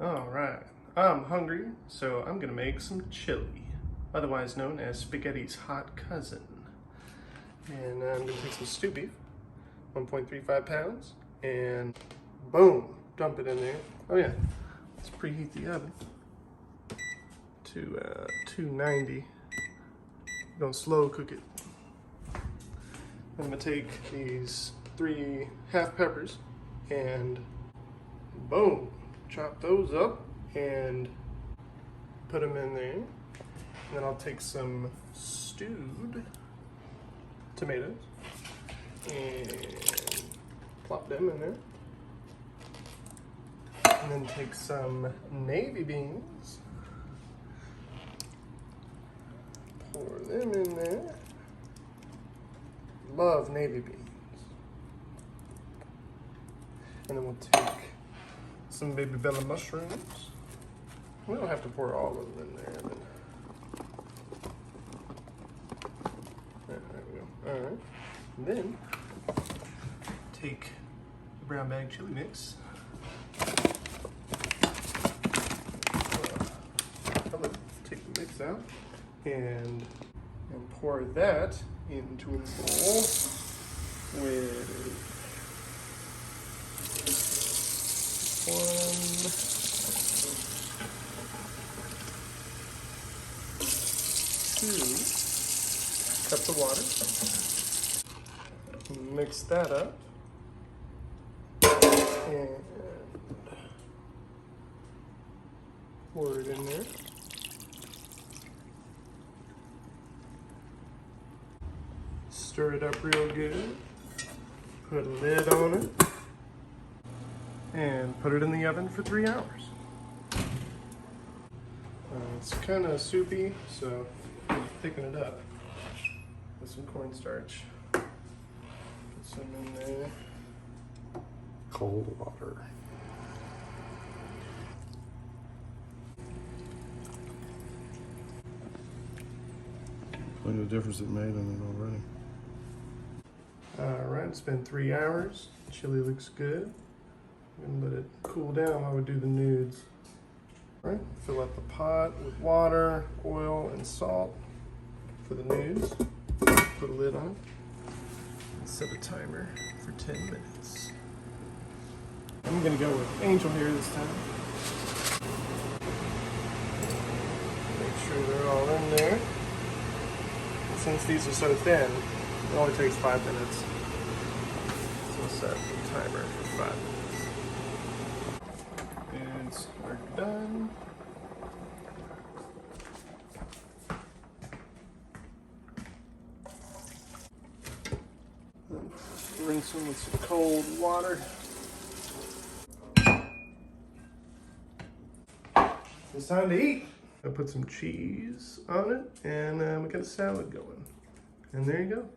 All right, I'm hungry, so I'm gonna make some chili, otherwise known as spaghetti's hot cousin. And I'm gonna take some stew beef, 1.35 pounds, and boom, dump it in there. Oh yeah, let's preheat the oven to 290. Gonna slow cook it. I'm gonna take these 3 half peppers and boom, chop those up and put them in there. And then I'll take some stewed tomatoes and plop them in there. And then take some navy beans, pour them in there. Love navy beans. And then we'll take some baby bella mushrooms. We don't have to pour all of them in there. But... there we go. All right. And then take the brown bag chili mix. Take the mix out and pour that into a bowl with 1, 2 cups of water. Mix that up and pour it in there. Stir it up real good. Put a lid on it. And put it in the oven for 3 hours. It's kind of soupy, so thicken it up with some cornstarch. Put some in there. Cold water. Look at the difference it made in it already. All right, it's been 3 hours. Chili looks good. I'm gonna let it cool down while we do the nudes. All right, fill up the pot with water, oil, and salt for the nudes. Put a lid on and set a timer for 10 minutes. I'm gonna go with angel hair this time. Make sure they're all in there. And since these are so thin, it only takes 5 minutes. So we'll set the timer for 5 minutes. And we're done. Rinse them with some cold water. It's time to eat. I put some cheese on it, and we got a salad going. And there you go.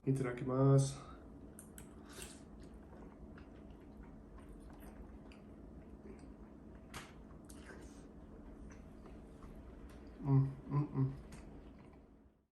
Itadakimasu.